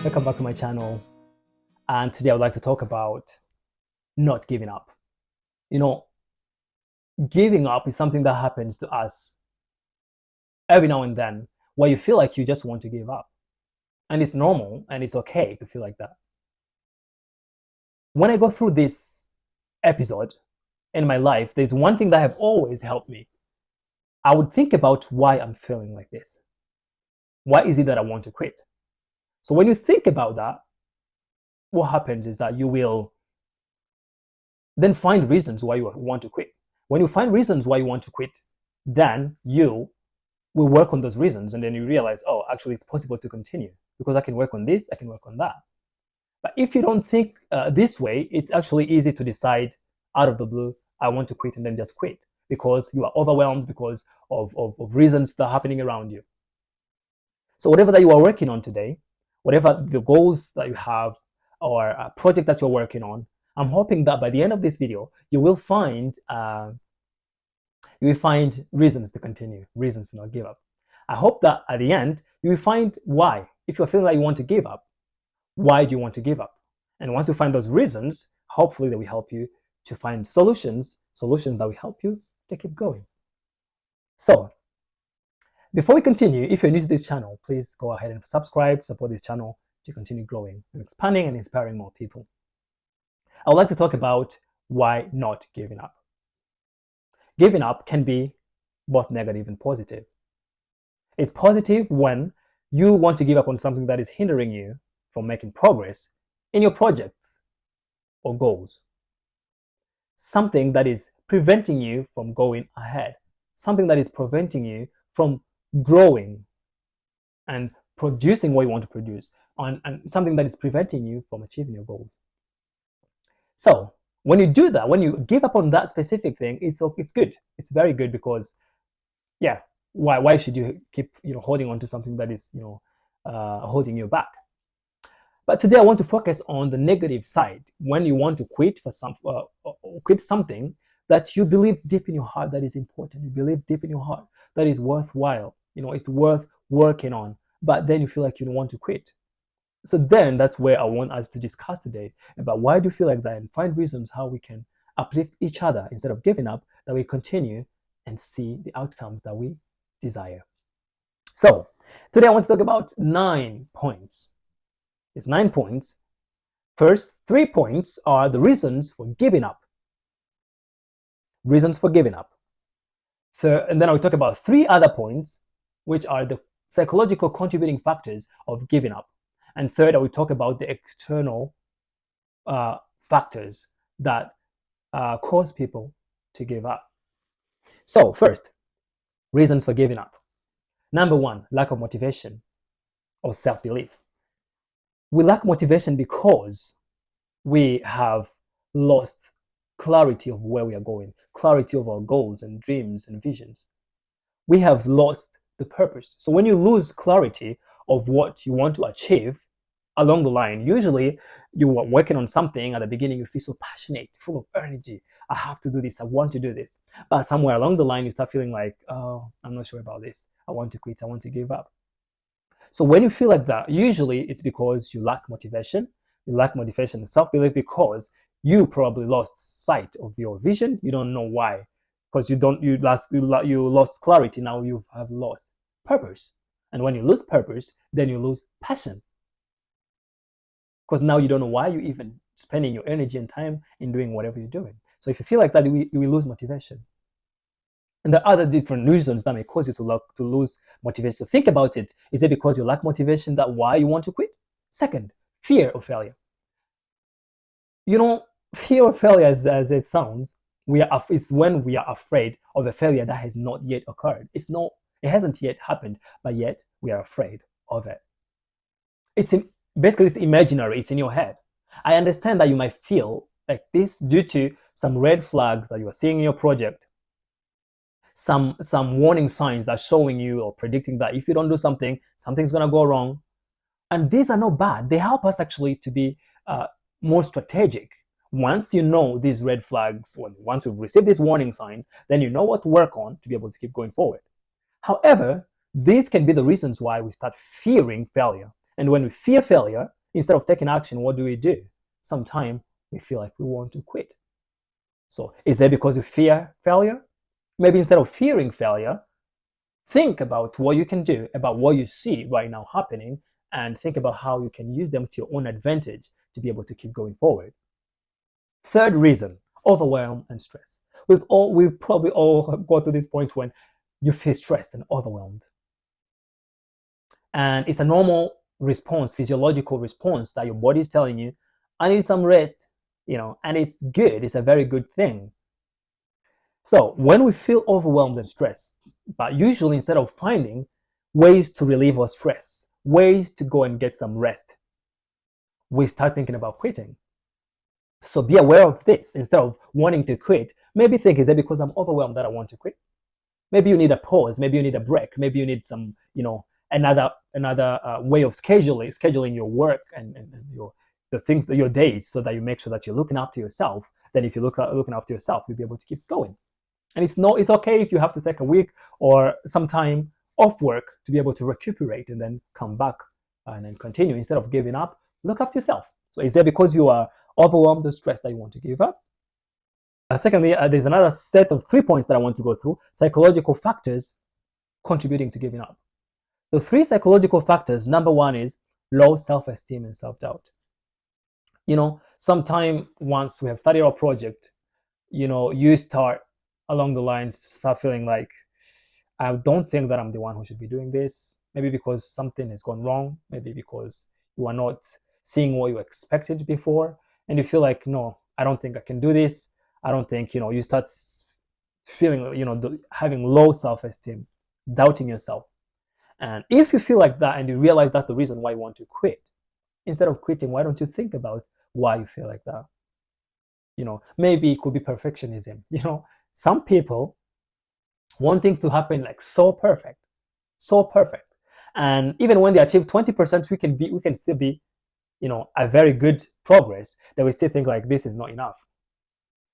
Welcome back to my channel, and today I would like to talk about not giving up. You know, giving up is something that happens to us every now and then, where you feel like you just want to give up, and it's normal and it's okay to feel like that. When I go through this episode in my life, there's one thing that have always helped me. I would think about why I'm feeling like this. Why is it that I want to quit? So when you think about that, what happens is that you will then find reasons why you want to quit. When you find reasons why you want to quit, then you will work on those reasons, and then you realize, oh, actually it's possible to continue because I can work on this, I can work on that. But if you don't think this way, it's actually easy to decide out of the blue, I want to quit, and then just quit because you are overwhelmed because of reasons that are happening around you. So whatever that you are working on today, whatever the goals that you have or a project that you're working on, I'm hoping that by the end of this video, you will find reasons to continue, reasons to not give up. I hope that at the end, you will find why. If you're feeling like you want to give up, why do you want to give up? And once you find those reasons, hopefully they will help you to find solutions that will help you to keep going. So, before we continue, if you're new to this channel, please go ahead and subscribe, support this channel to continue growing and expanding and inspiring more people. I would like to talk about why not giving up. Giving up can be both negative and positive. It's positive when you want to give up on something that is hindering you from making progress in your projects or goals. Something that is preventing you from going ahead. Something that is preventing you from growing and producing what you want to produce, and something that is preventing you from achieving your goals. So when you do that, when you give up on that specific thing, it's good. It's very good because, yeah, why should you keep holding on to something that is holding you back? But today I want to focus on the negative side. When you want to quit quit something that you believe deep in your heart that is important, you believe deep in your heart that is worthwhile, it's worth working on, but then you feel like you don't want to quit. So then that's where I want us to discuss today about why do you feel like that, and find reasons how we can uplift each other instead of giving up, that we continue and see the outcomes that we desire. So today I want to talk about 9 points. It's 9 points. First 3 points are the reasons for giving up. Reasons for giving up. And then I'll talk about 3 other points, which are the psychological contributing factors of giving up. And third, I will talk about the external factors that cause people to give up. So first, reasons for giving up. Number 1, lack of motivation or self-belief. We lack motivation because we have lost clarity of where we are going, clarity of our goals and dreams and visions. We have lost the purpose. So when you lose clarity of what you want to achieve along the line, usually you are working on something at the beginning, you feel so passionate, full of energy. I have to do this, I want to do this. But somewhere along the line, you start feeling like, oh, I'm not sure about this. I want to quit, I want to give up. So when you feel like that, usually it's because you lack motivation. You lack motivation and self-belief because you probably lost sight of your vision. You don't know why, because you lost clarity. Now you have lost purpose, and when you lose purpose, then you lose passion, because now you don't know why you're even spending your energy and time in doing whatever you're doing. So if you feel like that, you will lose motivation. And there are other different reasons that may cause you to lose motivation. So think about it. Is it because you lack motivation that why you want to quit? Second, fear of failure. Fear of failure, as it sounds, it's when we are afraid of a failure that has not yet occurred. It hasn't yet happened, but yet we are afraid of it. Basically, it's imaginary. It's in your head. I understand that you might feel like this due to some red flags that you are seeing in your project, some warning signs that are showing you or predicting that if you don't do something, something's going to go wrong. And these are not bad. They help us actually to be more strategic. Once you know these red flags, once you've received these warning signs, then you know what to work on to be able to keep going forward. However, these can be the reasons why we start fearing failure. And when we fear failure, instead of taking action, what do? Sometimes we feel like we want to quit. So is that because you fear failure? Maybe instead of fearing failure, think about what you can do, about what you see right now happening, and think about how you can use them to your own advantage to be able to keep going forward. Third reason, overwhelm and stress. We've probably all got to this point when you feel stressed and overwhelmed. And it's a normal response, physiological response that your body is telling you, I need some rest, and it's good. It's a very good thing. So when we feel overwhelmed and stressed, but usually instead of finding ways to relieve our stress, ways to go and get some rest, we start thinking about quitting. So be aware of this. Instead of wanting to quit, maybe think, is it because I'm overwhelmed that I want to quit? Maybe you need a pause. Maybe you need a break. Maybe you need some, another way of scheduling your work and the things, your days, so that you make sure that you're looking after yourself. Then if you looking after yourself, you'll be able to keep going. And it's okay if you have to take a week or some time off work to be able to recuperate and then come back and then continue. Instead of giving up, look after yourself. So is it because you are overwhelmed or stressed that you want to give up? Secondly, there's another set of 3 points that I want to go through: psychological factors contributing to giving up. The 3 psychological factors: number 1 is low self-esteem and self-doubt. Sometime once we have started our project, you start along the lines, start feeling like, I don't think that I'm the one who should be doing this. Maybe because something has gone wrong, maybe because you are not seeing what you expected before, and you feel like, no, I don't think I can do this. I don't think, you start feeling, having low self-esteem, doubting yourself. And if you feel like that and you realize that's the reason why you want to quit, instead of quitting, why don't you think about why you feel like that? Maybe it could be perfectionism. Some people want things to happen like so perfect. And even when they achieve 20%, we can still be, a very good progress, that we still think like this is not enough.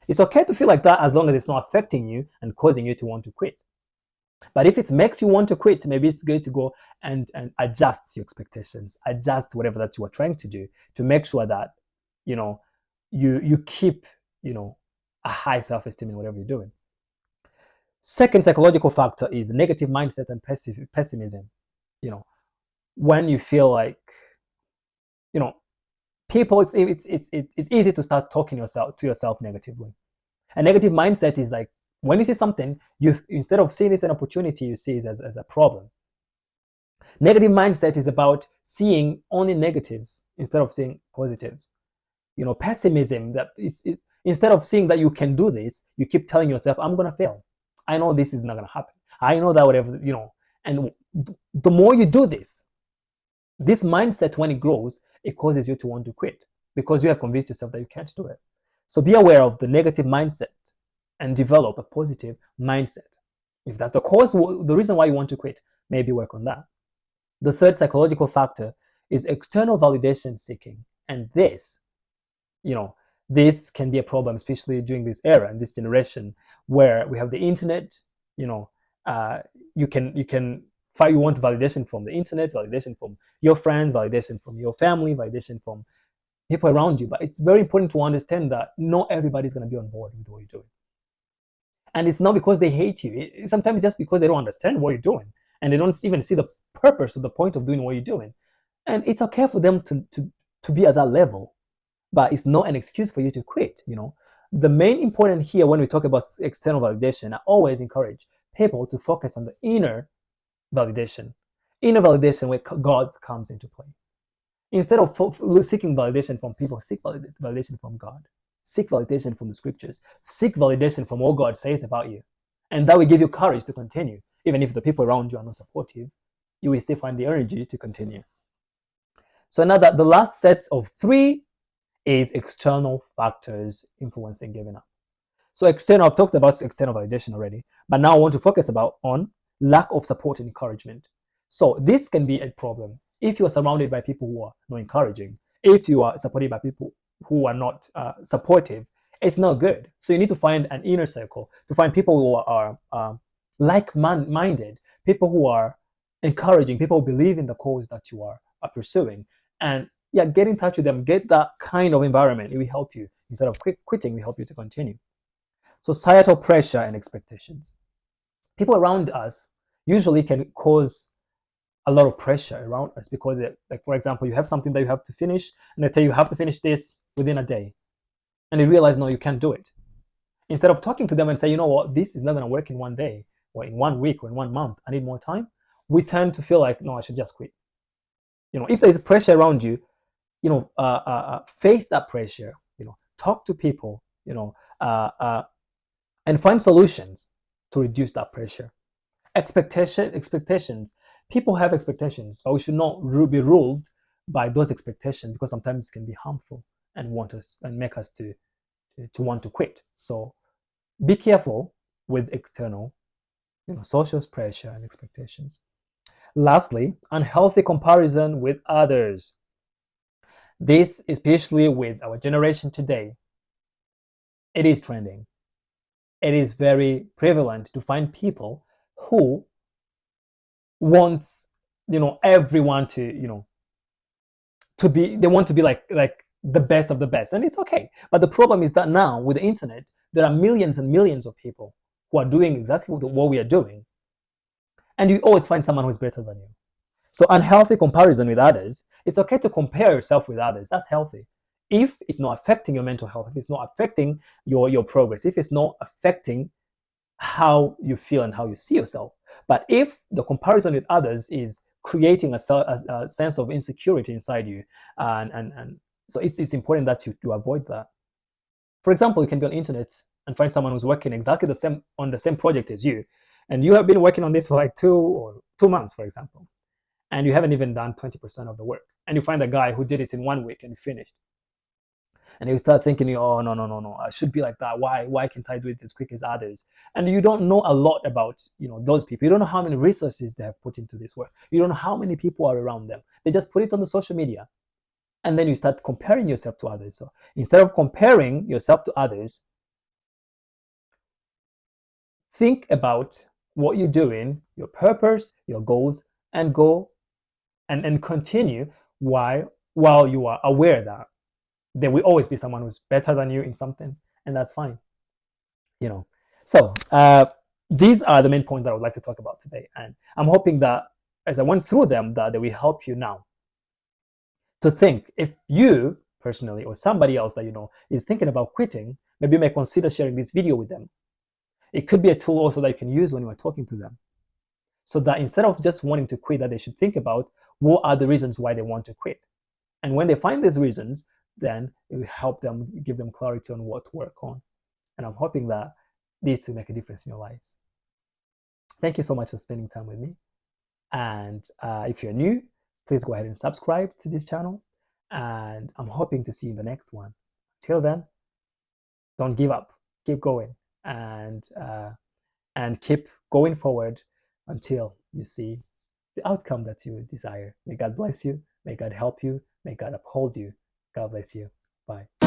It's okay to feel like that as long as it's not affecting you and causing you to want to quit. But if it makes you want to quit, maybe it's good to go and adjust your expectations, adjust whatever that you are trying to do, to make sure that, you keep, a high self-esteem in whatever you're doing. Second psychological factor is negative mindset and pessimism. When you feel like, people, it's easy to start talking to yourself negatively. A negative mindset is like, when you see something, you, instead of seeing it as an opportunity, you see it as a problem. Negative mindset is about seeing only negatives instead of seeing positives. Pessimism, that is, instead of seeing that you can do this, you keep telling yourself, I'm going to fail. I know this is not going to happen. I know that whatever, and the more you do this mindset, when it grows, it causes you to want to quit because you have convinced yourself that you can't do it. So be aware of the negative mindset and develop a positive mindset. If that's the reason why you want to quit, maybe work on that. The third psychological factor is external validation seeking. And this can be a problem, especially during this era and this generation where we have the internet. You want validation from the internet, validation from your friends, validation from your family, validation from people around you. But it's very important to understand that not everybody's going to be on board with what you're doing. And it's not because they hate you. Sometimes it's just because they don't understand what you're doing, and they don't even see the purpose or the point of doing what you're doing. And it's okay for them to be at that level, but it's not an excuse for you to quit. The main important here when we talk about external validation, I always encourage people to focus on the inner validation where God comes into play. Instead of seeking validation from people, seek validation from God. Seek validation from the scriptures. Seek validation from what God says about you. And that will give you courage to continue. Even if the people around you are not supportive, you will still find the energy to continue. So now that the last set of 3 is external factors influencing giving up. So I've talked about external validation already, but now I want to focus on lack of support and encouragement. So this can be a problem if you are surrounded by people who are not encouraging. If you are supported by people who are not supportive, it's not good. So you need to find an inner circle, to find people who are like-minded, people who are encouraging, people who believe in the cause that you are pursuing. And yeah, get in touch with them, get that kind of environment. It will help you. Instead of quitting, it will help you to continue. Societal pressure and expectations. People around us usually can cause a lot of pressure around us because, like, for example, you have something that you have to finish, and they tell you have to finish this within a day, and you realize, no, you can't do it. Instead of talking to them and say, you know what, this is not going to work in one day or in 1 week or in 1 month, I need more time, we tend to feel like, no, I should just quit. If there's pressure around you, face that pressure. Talk to people. And find solutions to reduce that pressure. Expectations. People have expectations, but we should not be ruled by those expectations, because sometimes it can be harmful and make us to want to quit. So be careful with external, social pressure and expectations. Lastly, unhealthy comparison with others. This, especially with our generation today, it is trending. It is very prevalent to find people who wants, everyone they want to be like the best of the best, and it's okay. But the problem is that now with the internet, there are millions and millions of people who are doing exactly what we are doing, and you always find someone who's better than you. So unhealthy comparison with others. It's okay to compare yourself with others. That's healthy. If it's not affecting your mental health, if it's not affecting your progress, if it's not affecting how you feel and how you see yourself. But if the comparison with others is creating a sense of insecurity inside you, and so it's important that you avoid that. For example, you can be on the internet and find someone who's working exactly on the same project as you, and you have been working on this for like 2 months, for example, and you haven't even done 20% of the work, and you find a guy who did it in 1 week and you finished, and you start thinking, oh, no, I should be like that. Why can't I do it as quick as others? And you don't know a lot about those people. You don't know how many resources they have put into this work. You don't know how many people are around them. They just put it on the social media, and then you start comparing yourself to others. So instead of comparing yourself to others, think about what you're doing, your purpose, your goals, and go and continue while you are aware that there will always be someone who's better than you in something, and that's fine. So these are the main points that I would like to talk about today, and I'm hoping that as I went through them, that they will help you now to think. If you personally or somebody else that is thinking about quitting, maybe you may consider sharing this video with them. It could be a tool also that you can use when you are talking to them, so that instead of just wanting to quit, that they should think about what are the reasons why they want to quit. And when they find these reasons, then it will help them, give them clarity on what to work on. And I'm hoping that this will make a difference in your lives. Thank you so much for spending time with me. And if you're new, please go ahead and subscribe to this channel. And I'm hoping to see you in the next one. Till then, don't give up. Keep going, and keep going forward until you see the outcome that you desire. May God bless you. May God help you. May God uphold you. God bless you. Bye.